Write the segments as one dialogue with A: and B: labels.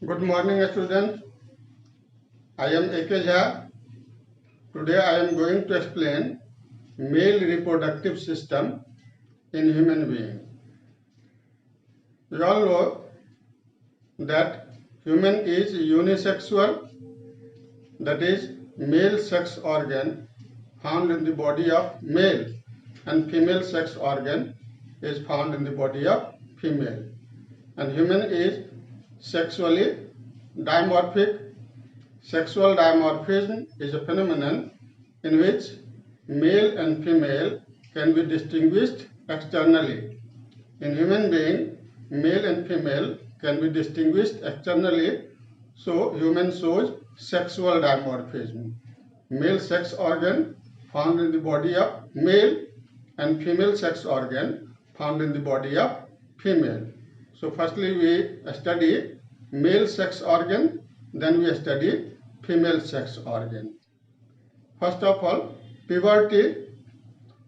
A: Good morning, students. I am A.K. Jha. Today I am going to explain male reproductive system in human being. We all know that human is unisexual, that is male sex organ found in the body of male and female sex organ is found in the body of female. And human is sexually dimorphic. Sexual dimorphism is a phenomenon in which male and female can be distinguished externally. In human being, male and female can be distinguished externally, so human shows sexual dimorphism. Male sex organ found in the body of male and female sex organ found in the body of female. So firstly we study male sex organ, then we study female sex organ. First of all, puberty.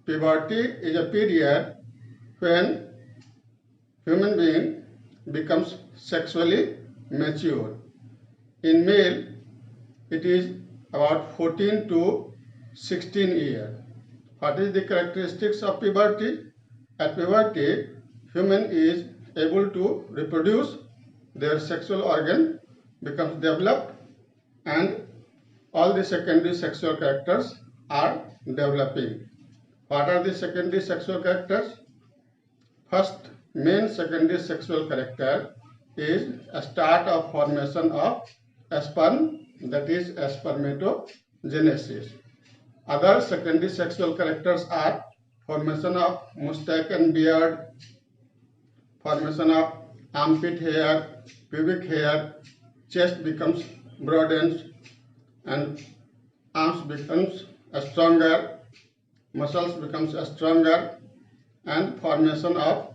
A: Puberty is a period when human being becomes sexually mature. In male, it is about 14 to 16 years. What is the characteristics of puberty? At puberty, human is able to reproduce, their sexual organ becomes developed, and all the secondary sexual characters are developing. What are the secondary sexual characters? First main secondary sexual character is a start of formation of sperm, that is spermatogenesis. Other secondary sexual characters are formation of mustache and beard, formation of armpit hair, pubic hair, chest becomes broadens, and arms becomes stronger, muscles becomes stronger, and formation of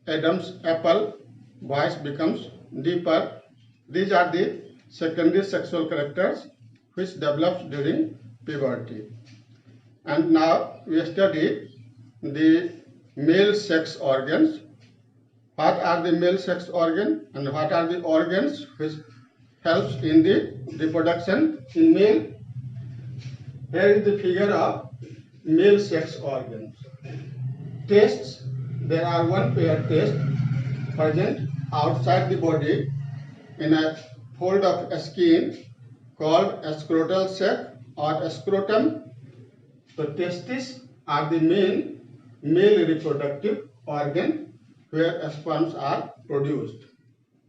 A: Adam's apple, voice becomes deeper. These are the secondary sexual characters which develops during puberty. And now we study the male sex organs. What are the male sex organs and what are the organs which helps in the reproduction in male? Here is the figure of male sex organs. Testes, there are one pair test present outside the body in a fold of skin called a scrotal sac or a scrotum. So testes are the main male reproductive organ where sperms are produced.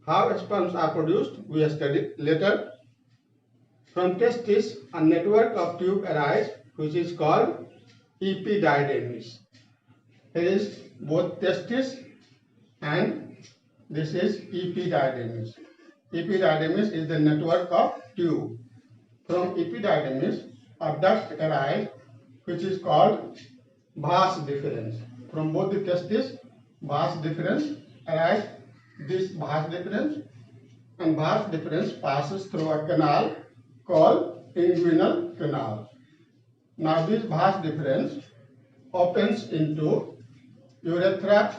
A: How sperms are produced we study later. From testis a network of tube arises which is called epididymis. Here is both testis and this is epididymis. Epididymis is the network of tube. From epididymis a duct arises which is called vas deferens. From both the testis, vas deferens arises. This vas deferens and vas deferens passes through a canal called inguinal canal. Now this vas deferens opens into urethra.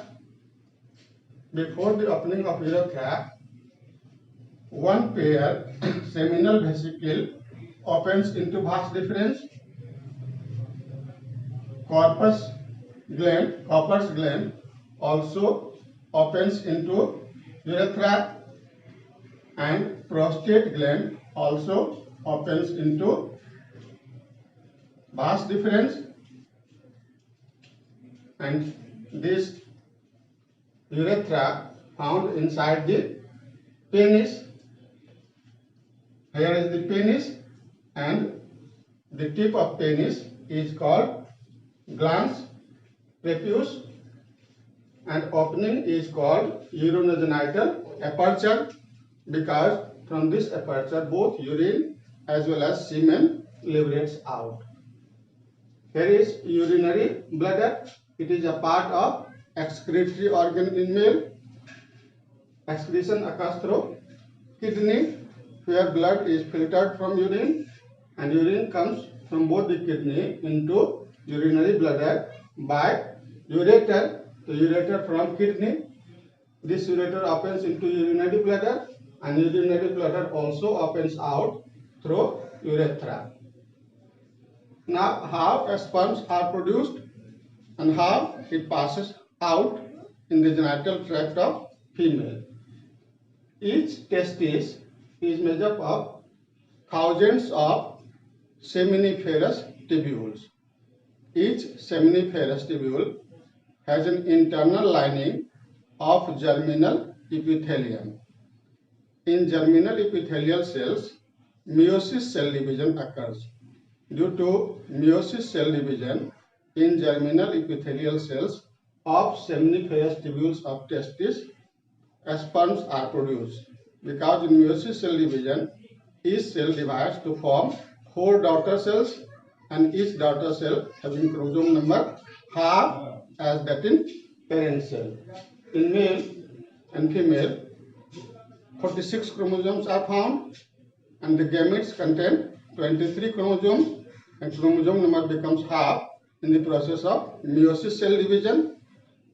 A: Before the opening of urethra, one pair seminal vesicle opens into vas deferens. Corpus gland also opens into urethra, and prostate gland also opens into vas deferens, and this urethra found inside the penis. Here is the penis and the tip of penis is called glans prepuce, and opening is called urinogenital aperture because from this aperture both urine as well as semen liberates out. Here is urinary bladder. It is a part of excretory organ in male. Excretion occurs through kidney where blood is filtered from urine, and urine comes from both the kidney into urinary bladder by ureter. The ureter from kidney. This ureter opens into urinary bladder and urinary bladder also opens out through urethra. Now, how sperms are produced and how it passes out in the genital tract of female. Each testis is made up of thousands of seminiferous tubules. Each seminiferous tubule has an internal lining of germinal epithelium. In germinal epithelial cells, meiosis cell division occurs. Due to meiosis cell division in germinal epithelial cells of seminiferous tubules of testis, sperms are produced. Because in meiosis cell division, each cell divides to form 4 daughter cells, and each daughter cell having chromosome number half as that in parent cell. In male and female, 46 chromosomes are found, and the gametes contain 23 chromosomes, and chromosome number becomes half in the process of meiosis cell division.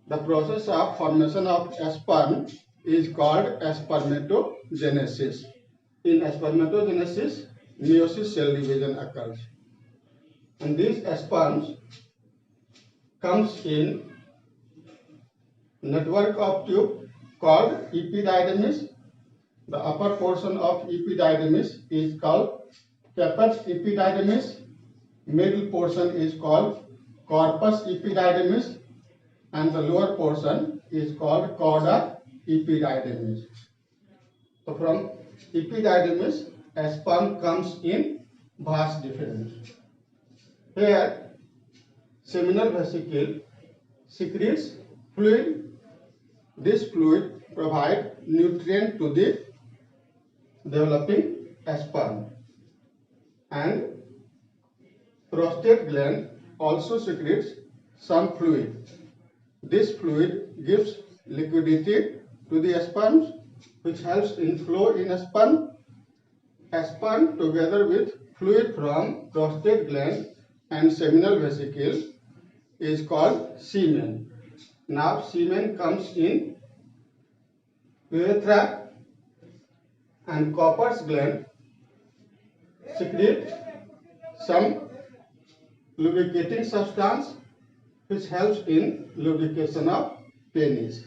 A: The process of formation of sperm is called spermatogenesis. In spermatogenesis, meiosis cell division occurs, and these sperms comes in network of tube called epididymis. The upper portion of epididymis is called cappus epididymis. Middle portion is called corpus epididymis, and the lower portion is called cauda epididymis. So from epididymis, sperm comes in vas deferens. Here, seminal vesicle secretes fluid. This fluid provides nutrient to the developing sperm, and prostate gland also secretes some fluid. This fluid gives liquidity to the sperms, which helps in flow in sperm. Sperm together with fluid from prostate gland and seminal vesicle is called semen. Now semen comes in urethra, and Cowper's gland secrete some lubricating substance which helps in lubrication of penis.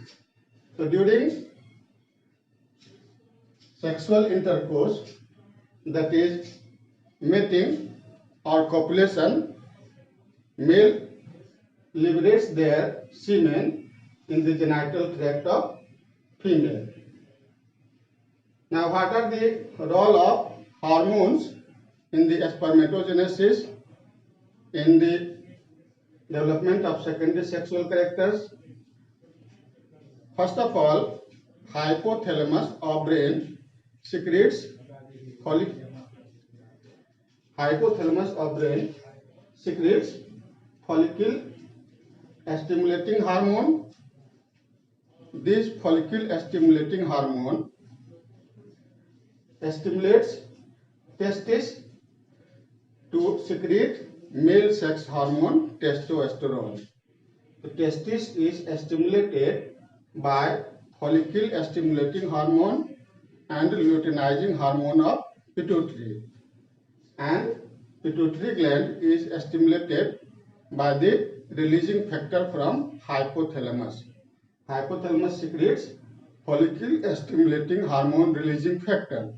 A: So during sexual intercourse, that is mating or copulation, male liberates their semen in the genital tract of female. Now, what are the role of hormones in the spermatogenesis, in the development of secondary sexual characters? First of all, hypothalamus of brain secretes follicle stimulating hormone. This follicle stimulating hormone stimulates testis to secrete male sex hormone testosterone. The testis is stimulated by follicle stimulating hormone and luteinizing hormone of pituitary, and pituitary gland is stimulated by the releasing factor from hypothalamus. Hypothalamus secretes follicle stimulating hormone releasing factor.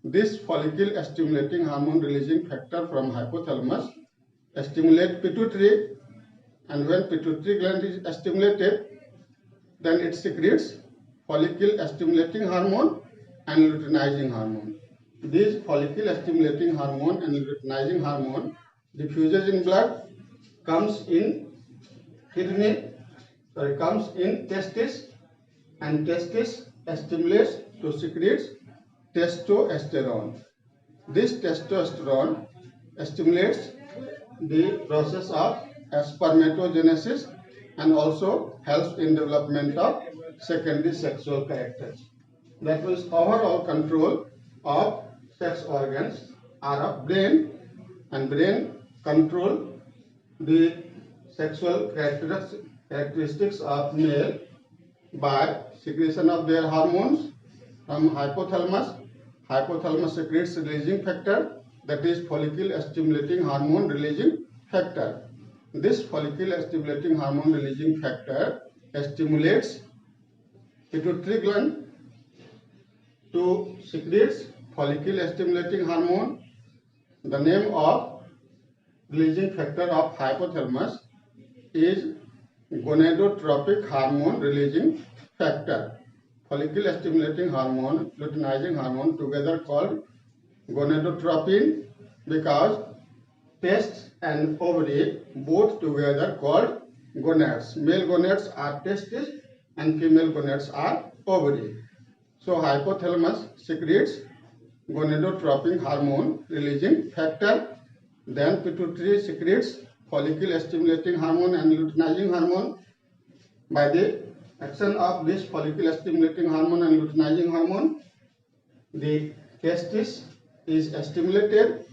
A: This follicle stimulating hormone releasing factor from hypothalamus stimulates pituitary, and when pituitary gland is stimulated, then it secretes follicle stimulating hormone and luteinizing hormone. This follicle stimulating hormone and luteinizing hormone diffuses in blood, comes in testis, and testis stimulates to secrete testosterone. This testosterone stimulates the process of spermatogenesis and also helps in development of secondary sexual characters. That means overall control of sex organs are of brain, and brain control the sexual characteristics of male by secretion of their hormones, From hypothalamus, hypothalamus secretes releasing factor, that is follicle stimulating hormone releasing factor. This follicle stimulating hormone releasing factor stimulates pituitary gland to secrete follicle stimulating hormone. The name of releasing factor of hypothalamus is gonadotropic hormone releasing factor. Follicle stimulating hormone, luteinizing hormone together called gonadotropin, because testes and ovary both together called gonads. Male gonads are testes and female gonads are ovary. So hypothalamus secretes gonadotropin hormone releasing factor. Then pituitary secretes follicle stimulating hormone and luteinizing hormone. By the action of this follicle stimulating hormone and luteinizing hormone, the testis is stimulated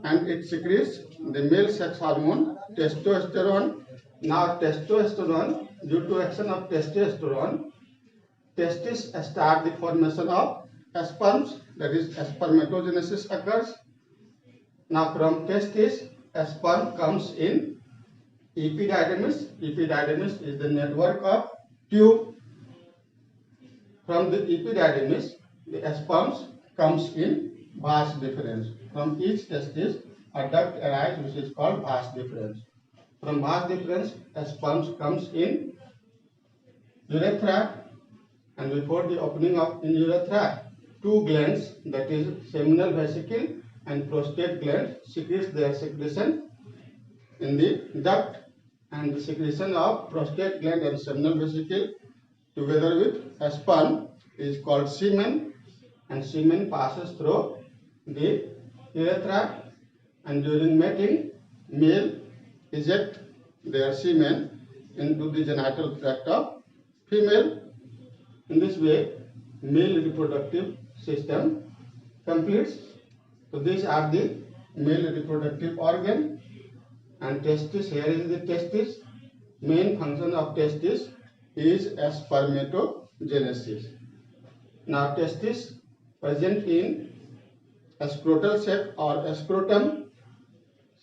A: and it secretes the male sex hormone testosterone. Now testosterone, due to action of testosterone, testis start the formation of sperms, that is spermatogenesis occurs. Now from testis, sperm comes in epididymis. Epididymis is the network of tube. From the epididymis, the sperms comes in vas deferens. From each testis, a duct arises which is called vas deferens. From vas deferens, sperms comes in urethra, and before the opening of in urethra, two glands, that is seminal vesicle and prostate gland, secretes their secretion in the duct, and the secretion of prostate gland and seminal vesicle together with sperm is called semen, and semen passes through the urethra, and during mating, male eject their semen into the genital tract of female. In this way, male reproductive system completes. So these are the male reproductive organ. And testis, here is the testis. Main function of testis is spermatogenesis. Now testis present in a scrotal sac or scrotum.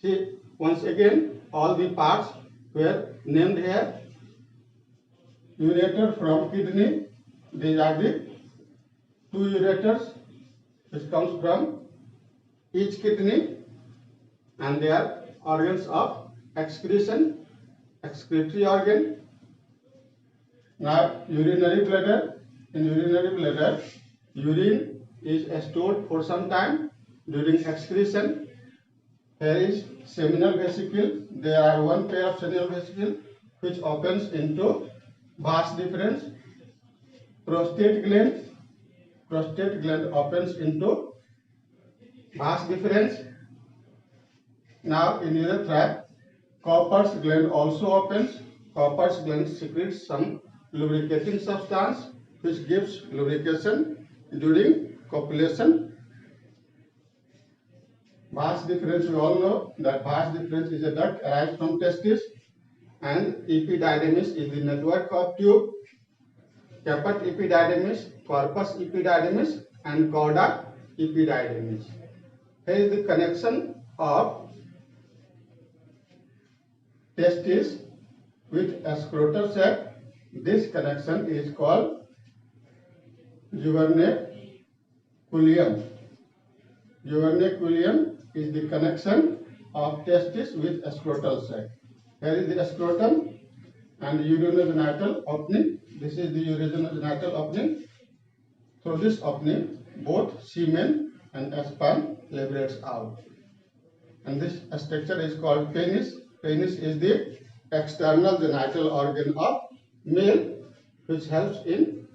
A: See, once again all the parts were named here. Ureter from kidney, these are the two ureters which comes from each kidney, and they are organs of excretion, excretory organ. Now urinary bladder. In urinary bladder, urine is stored for some time during excretion. Here is seminal vesicle. There are one pair of seminal vesicle which opens into vas deferens. Prostate gland opens into vas deferens. Now in urethra, Cowper's gland also opens. Cowper's gland secretes some lubricating substance which gives lubrication during copulation. Vas deferens, we all know that vas deferens is a duct arises from testis, and epididymis is the network of tube. Caput epididymis, corpus epididymis, and cauda epididymis. Here is the connection of testis with a scrotal sac. This connection is called juvernaculium. Juvernaculium is the connection of testis with a scrotal sac. Here is the scrotum and urinogenital opening. This is the urinogenital opening. Through this opening, both semen and sperm liberates out. And this structure is called penis. Penis is the external genital organ of male, which helps in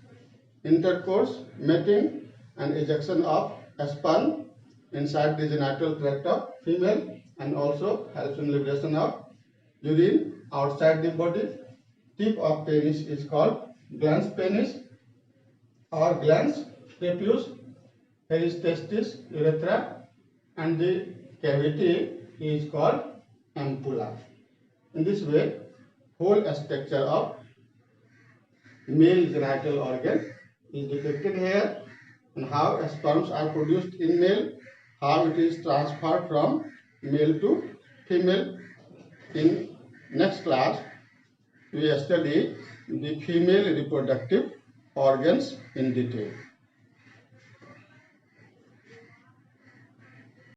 A: intercourse, mating, and ejection of sperm inside the genital tract of female, and also helps in liberation of urine outside the body. Tip of penis is called glans penis or glans prepuce. Here is testis, urethra, and the cavity is called ampulla. In this way, whole structure of male genital organ is depicted here. and how sperms are produced in male, how it is transferred from male to female. In next class, we study the female reproductive organs in detail.